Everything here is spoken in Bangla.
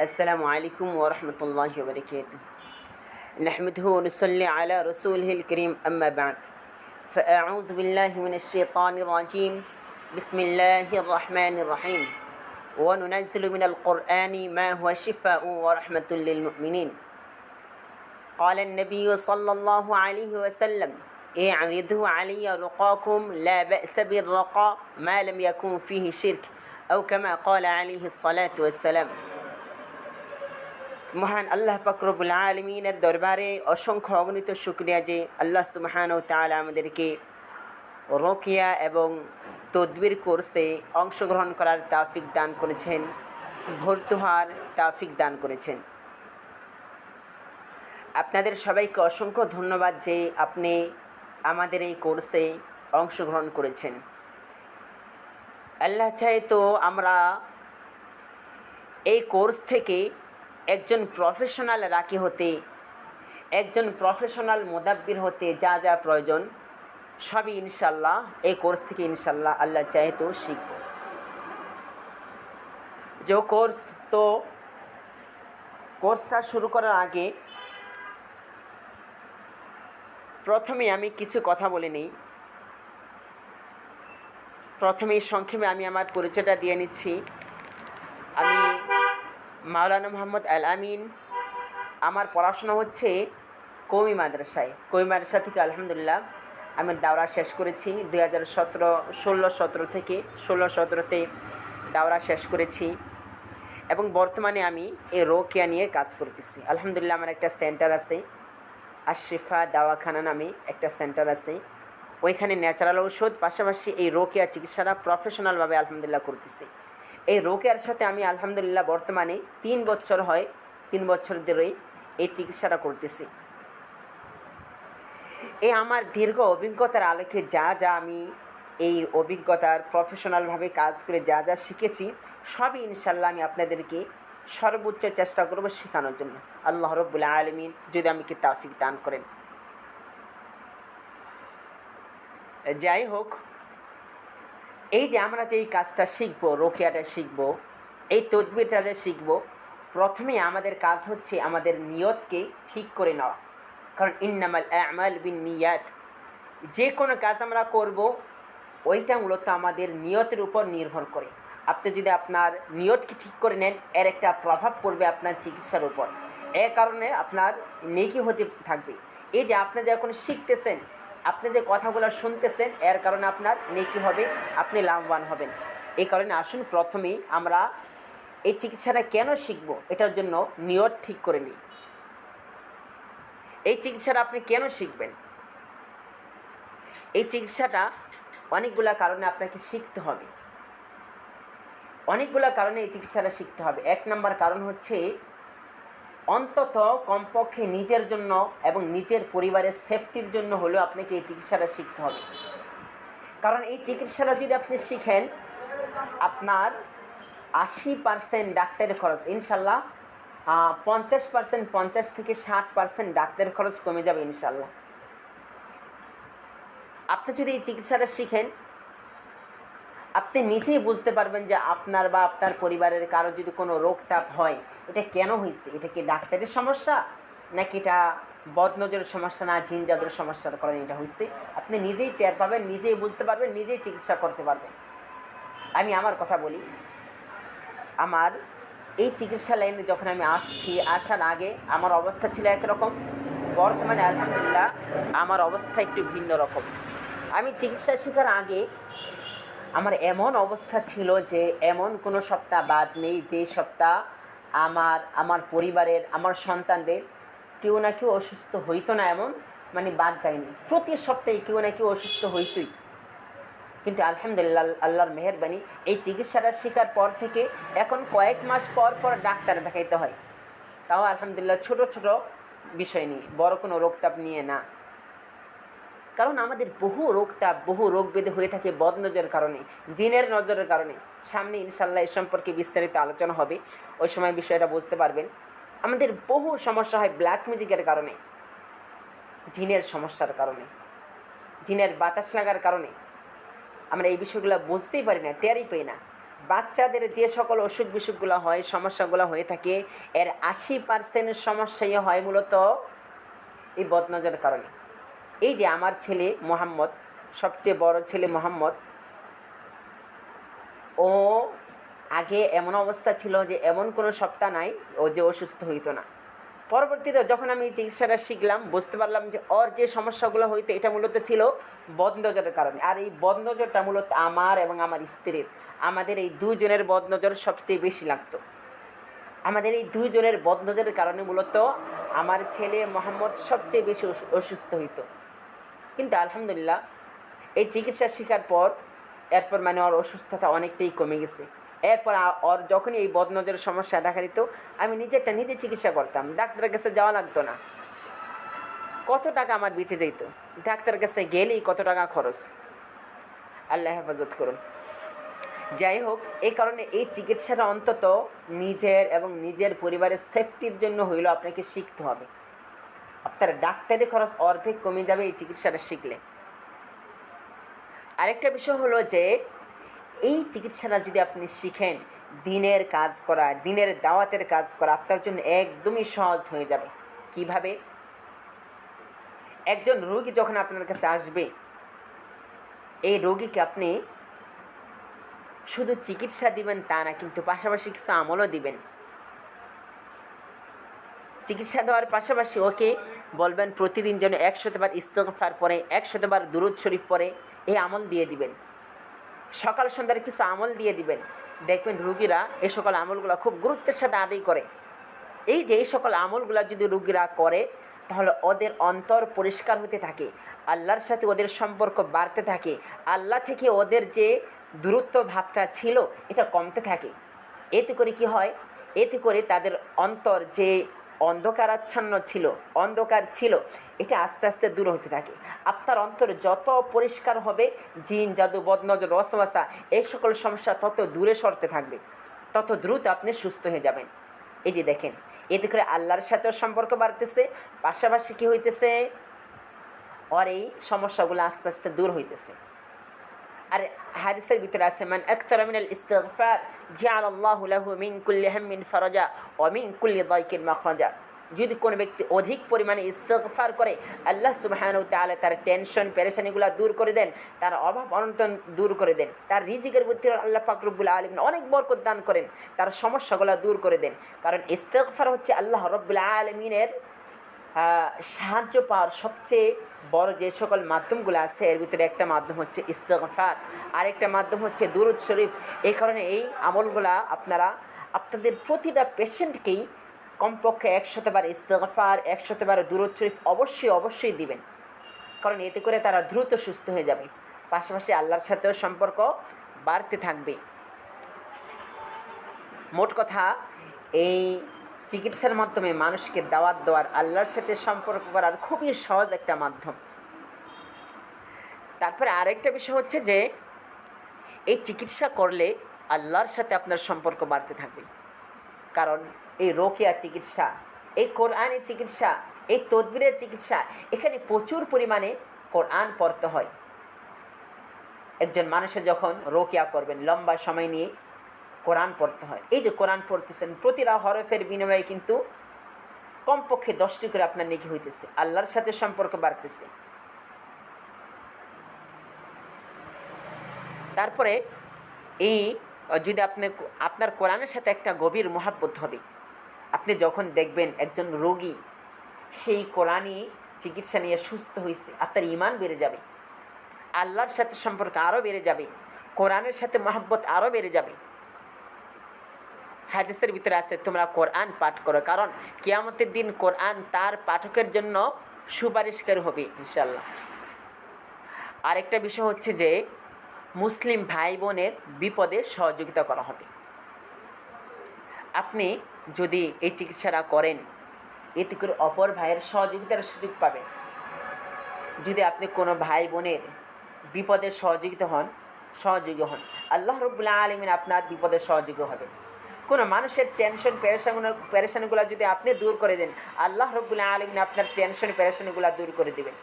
السلام عليكم ورحمة الله وبركاته. نحمده ونصلي على رسوله الكريم أما بعد، فأعوذ بالله من الشيطان الرجيم. بسم الله الرحمن الرحيم. وننزل من القرآن ما هو شفاء ورحمة للمؤمنين. قال النبي صلى الله عليه وسلم: اعرضوا علي رقاكم لا بأس بالرقاء ما لم يكن فيه شرك، أو كما قال عليه الصلاة والسلام. মহান আল্লাহ পাক রব্বুল আলামিনের দরবারে অসংখ্য অগণিত শুকরিয়া যে আল্লাহ সুবহানাহু ওয়া তাআলা আমাদেরকে রুকিয়া এবং তদবির কোর্সে অংশগ্রহণ করার তৌফিক দান করেছেন, ভর্তি হওয়ার তৌফিক দান করেছেন। আপনাদের সবাইকে অসংখ্য ধন্যবাদ যে আপনি আমাদের এই কোর্সে অংশগ্রহণ করেছেন। আল্লাহ চাহে তো আমরা এই কোর্স থেকে একজন প্রফেশনাল রাকি হতে, একজন প্রফেশনাল মুদাব্বির হতে যা যা প্রয়োজন সবই ইনশাল্লাহ এই কোর্স থেকে ইনশাল্লাহ আল্লাহ চাহে তো শিখব। যে কোর্সটা শুরু করার আগে প্রথমে আমি কিছু কথা বলে নিই। প্রথমেই সংক্ষেপে আমি আমার পরিচয়টা দিয়ে নিচ্ছি। আমি মাওলানা মোহাম্মদ আল আমিন। আমার পড়াশোনা হচ্ছে কওমি মাদ্রাসায়। কওমি মাদ্রাসা থেকে আলহামদুলিল্লাহ আমি দাওরা শেষ করেছি 2016-17 থেকে 16-17তে দাওরা শেষ করেছি এবং বর্তমানে আমি এই রোকিয়া নিয়ে কাজ করতেছি। আলহামদুলিল্লাহ আমার একটা সেন্টার আছে, আশরিফা দাওয়াখানা নামে একটা সেন্টার আছে। ওইখানে ন্যাচারাল ঔষধ পাশাপাশি এই রোকিয়া চিকিৎসাটা প্রফেশনালভাবে আলহামদুলিল্লাহ করতেছি। এই রোকেয়ার সাথে আমি আলহামদুলিল্লাহ বর্তমানে 3 বছর হয়, 3 বছর ধরেই এই চিকিৎসাটা করতেছি। এই আমার দীর্ঘ অভিজ্ঞতার আলোকে যা যা আমি এই অভিজ্ঞতার প্রফেশনালভাবে কাজ করে যা যা শিখেছি সবই ইনশাল্লাহ আমি আপনাদেরকে সর্বোচ্চ চেষ্টা করব শেখানোর জন্য। আল্লাহ রাব্বুল আলামিন যদি আমাকে তৌফিক দান করেন। যাই হোক, এই যে আমরা যে এই কাজটা শিখবো, রোকিয়াটা শিখবো, এই তদবিরটা যে শিখবো, প্রথমে আমাদের কাজ হচ্ছে আমাদের নিয়তকে ঠিক করে নেওয়া। কারণ ইন্নামাল আমাল বিন্নিয়াত, যে কোনো কাজ আমরা করব ওইটা মূলত আমাদের নিয়তের উপর নির্ভর করে। আপনি যদি আপনার নিয়তকে ঠিক করে নেন এর একটা প্রভাব পড়বে আপনার চিকিৎসার উপর। এ কারণে আপনার নেকি হতে থাকবে। এই যে আপনি যখন শিখতেছেন, আপনি যে কথাগুলো শুনতেছেন এর কারণে আপনার নেকি হবে, আপনি লাভবান হবেন। এই কারণে আসুন প্রথমেই আমরা এই চিকিৎসাটা কেন শিখব এটার জন্য নিয়ত ঠিক করে নিই। এই চিকিৎসাটা আপনি কেন শিখবেন? এই চিকিৎসাটা অনেকগুলা কারণে আপনাকে শিখতে হবে। অনেকগুলা কারণে এই চিকিৎসাটা শিখতে হবে। 1 নম্বর কারণ হচ্ছে অন্তত কমপক্ষে নিজের জন্য এবং নিজের পরিবারের সেফটির জন্য হলেও আপনাকে এই চিকিৎসাটা শিখতে হবে। কারণ এই চিকিৎসাটা যদি আপনি শিখেন আপনার 80% ডাক্তারের খরচ ইনশাল্লাহ 50% 50 থেকে 60% ডাক্তারের খরচ কমে যাবে ইনশাল্লাহ। আপনি যদি এই চিকিৎসাটা শিখেন আপনি নিজেই বুঝতে পারবেন যে আপনার বা আপনার পরিবারের কারো যদি কোনো রোগ তাপ হয় এটা কেন হয়েছে, এটা কি ডাক্তারের সমস্যা নাকি এটা বদনজরের সমস্যা না জিন জাদুর সমস্যার কারণে এটা হয়েছে, আপনি নিজেই টের পাবেন, নিজেই বুঝতে পারবেন, নিজেই চিকিৎসা করতে পারবেন। আমি আমার কথা বলি, আমার এই চিকিৎসা লাইনে যখন আমি আসার আগে আমার অবস্থা ছিল একরকম, বর্তমানে আলহামদুলিল্লাহ আমার অবস্থা একটু ভিন্ন রকম। আমি চিকিৎসা শেখার আগে আমার এমন অবস্থা ছিল যে এমন কোনো সপ্তাহ বাদ নেই যে সপ্তাহ আমার পরিবারের আমার সন্তানদের কেউ না কেউ অসুস্থ হইতো না, এমন মানে বাদ যায়নি। প্রতি সপ্তাহে কেউ না কেউ অসুস্থ হইতই। কিন্তু আলহামদুলিল্লাহ আল্লাহর মেহেরবানি এই চিকিৎসাটা শেখার পর থেকে এখন কয়েক মাস পর পর ডাক্তার দেখাইতে হয়, তাও আলহামদুলিল্লাহ ছোট ছোট বিষয় নিয়ে, বড় কোনো রোগতাপ নিয়ে না। কারণ আমাদের বহু রোগতাপ বহু রোগ ব্যাধি হয়ে থাকে বদনজরের কারণে, জিনের নজরের কারণে। সামনে ইনশাল্লাহ এ সম্পর্কে বিস্তারিত আলোচনা হবে, ওই সময় বিষয়টা বুঝতে পারবেন। আমাদের বহু সমস্যা হয় ব্ল্যাক ম্যাজিকের কারণে, জিনের সমস্যার কারণে, জিনের বাতাস লাগার কারণে। আমরা এই বিষয়গুলো বুঝতেই পারি না, টেরই পাই না। বাচ্চাদের যে সকল অসুখ বিসুখগুলো হয়, সমস্যাগুলো হয়ে থাকে, এর 80% সমস্যাই হয় মূলত এই বদনজরের কারণে। এই যে আমার ছেলে মোহাম্মদ, সবচেয়ে বড় ছেলে মোহাম্মদ, ও আগে এমন অবস্থা ছিল যে এমন কোনো সপ্তাহ নাই ও যে অসুস্থ হইতো না। পরবর্তীতে যখন আমি চিকিৎসাটা শিখলাম, বুঝতে পারলাম যে ওর যে সমস্যাগুলো হইতো এটা মূলত ছিল বদনজরের কারণে। আর এই বদনজরটা মূলত আমার এবং আমার স্ত্রীর, আমাদের এই দুজনের বদনজর সবচেয়ে বেশি লাগতো। আমাদের এই দুজনের বদনজরের কারণে মূলত আমার ছেলে মোহাম্মদ সবচেয়ে বেশি অসুস্থ হইতো। কিন্তু আলহামদুলিল্লাহ এই চিকিৎসা শেখার পর এরপর মানে ওর অসুস্থতা অনেকটাই কমে গেছে। এরপর ওর যখনই এই বদনজরের সমস্যা দেখা দিত, আমি নিজে চিকিৎসা করতাম, ডাক্তারের কাছে যাওয়া লাগতো না। কত টাকা আমার বেঁচে যেত, ডাক্তারের কাছে গেলেই কত টাকা খরচ। আল্লাহ হেফাজত করুন। যাই হোক, এই কারণে এই চিকিৎসাটা অন্তত নিজের এবং নিজের পরিবারের সেফটির জন্য হইলেও আপনাকে শিখতে হবে। আপনার ডাক্তারি খরচ অর্ধেক কমে যাবে এই চিকিৎসাটা শিখলে। আরেকটা বিষয় হলো যে এই চিকিৎসাটা যদি আপনি শিখেন, দিনের কাজ করা, দিনের দাওয়াতের কাজ করা আপনার জন্য একদমই সহজ হয়ে যাবে। কিভাবে? একজন রোগী যখন আপনার কাছে আসবে, এই রোগীকে আপনি শুধু চিকিৎসা দিবেন তা না, কিন্তু পাশাপাশি কিছু আমলও দিবেন। চিকিৎসা দেওয়ার পাশাপাশি ওকে বলবেন প্রতিদিন যেন 100 বার ইস্তিগফার পড়ে, 100 বার দুরূদ শরীফ পড়ে, এই আমল দিয়ে দিবেন। সকাল সন্ধ্যার কিছু আমল দিয়ে দিবেন। দেখবেন রুগীরা এই সকল আমলগুলো খুব গুরুত্বের সাথে আদায় করে। এই যে এই সকল আমলগুলো যদি রুগীরা করে, তাহলে ওদের অন্তর পরিষ্কার হতে থাকে, আল্লাহর সাথে ওদের সম্পর্ক বাড়তে থাকে, আল্লাহ থেকে ওদের যে দূরত্ব ভাবটা ছিল এটা কমতে থাকে। এতে করে কি হয়? এতে করে তাদের অন্তর যে অন্ধকার ছিল এটা আস্তে আস্তে দূর হতে থাকে। আপনার অন্তর যত পরিষ্কার হবে, জিন জাদু বদনজর ওয়াসওয়াসা এই সকল সমস্যা তত দূরে সরতে থাকবে, তত দ্রুত আপনি সুস্থ হয়ে যাবেন। এই যে দেখেন, এতে করে আল্লাহর সাথেও সম্পর্ক বাড়তেছে, পাশাপাশি কী হইতেছে, আর এই সমস্যাগুলো আস্তে আস্তে দূর হইতেছে। আর হাদিসের ভিতরে আছে, মান আকতারা মিনাল ইস্তিগফার জাআলাল্লাহু লাহু মিন কুল্লি হাম্মিন ফারাজা ওয়া মিন কুল্লি দাইকিন মাখরাজা। যদি কোনো ব্যক্তি অধিক পরিমাণে ইস্তিগফার করে, আল্লাহ সুবহানাহু ওয়া তাআলা তার টেনশন পেরেশানিগুলো দূর করে দেন, তার অভাব অনটন দূর করে দেন, তার রিজিকের ভিতরে আল্লাহ পাক রব্বুল আলামিন অনেক বরকত দান করেন, তার সমস্যাগুলো দূর করে দেন। কারণ ইস্তিগফার হচ্ছে আল্লাহ রব্বুল আলামিনের সাহায্য পাওয়ার সবচেয়ে বড় যে সকল মাধ্যমগুলো আছে, এর ভিতরে একটা মাধ্যম হচ্ছে ইস্তিগফার, আরেকটা মাধ্যম হচ্ছে দুরূদ শরীফ। এই কারণে এই আমলগুলা আপনারা আপনাদের প্রতিটা পেশেন্টকেই কমপক্ষে 100 বার ইস্তিগফার, 100 বার দুরূদ শরীফ অবশ্যই দিবেন। কারণ এতে করে তারা দ্রুত সুস্থ হয়ে যাবে, পাশাপাশি আল্লাহর সাথেও সম্পর্ক বাড়তে থাকবে। মোট কথা, এই চিকিৎসার মাধ্যমে মানুষকে দাওয়াত দেওয়ার, আল্লাহর সাথে সম্পর্ক করার খুবই সহজ একটা মাধ্যম। তারপরে আরেকটা বিষয় হচ্ছে যে এই চিকিৎসা করলে আল্লাহর সাথে আপনার সম্পর্ক বাড়তে থাকবে। কারণ এই রোকেয়া চিকিৎসা, এই কোরআনের চিকিৎসা, এই তদবিরের চিকিৎসা, এখানে প্রচুর পরিমাণে কোরআন পড়তে হয়। একজন মানুষের যখন রোকেয়া করবেন, লম্বা সময় নিয়ে কোরআন পড়তে হয়। এই যে কোরআন পড়তেছেন, প্রতিটা হরফের বিনিময়ে কিন্তু কমপক্ষে 10টি করে আপনার নেকি হইতেছে, আল্লাহর সাথে সম্পর্ক বাড়তেছে। তারপরে এই যদি আপনার কোরআনের সাথে একটা গভীর মহাব্বত হবে, আপনি যখন দেখবেন একজন রোগী সেই কোরআনই চিকিৎসা নিয়ে সুস্থ হয়েছে, আপনার ঈমান বেড়ে যাবে, আল্লাহর সাথে সম্পর্ক আরও বেড়ে যাবে, কোরআনের সাথে মহাব্বত আরও বেড়ে যাবে। হাদিসের ভিতরে আছে, তোমরা কোরআন পাঠ করো, কারণ কিয়ামতের দিন কোরআন তার পাঠকের জন্য সুপারিশকারী হবে ইনশাআল্লাহ। আরেকটা বিষয় হচ্ছে যে মুসলিম ভাই বোনের বিপদে সহযোগিতা করা হবে। আপনি যদি এই চিকিৎসাটা করেন, এতে করে অপর ভাইয়ের সহযোগিতার সুযোগ পাবেন। যদি আপনি কোনো ভাই বোনের বিপদে সহযোগী হন, আল্লাহ রাব্বুল আলামিন আপনার বিপদে সহযোগী হবে। কোনো মানুষের টেনশন পেরেশানিগুলো যদি আপনি দূর করে দেন, আল্লাহ রাব্বুল আলামিন আপনার টেনশন পেরেশানিগুলো দূর করে দেবেন।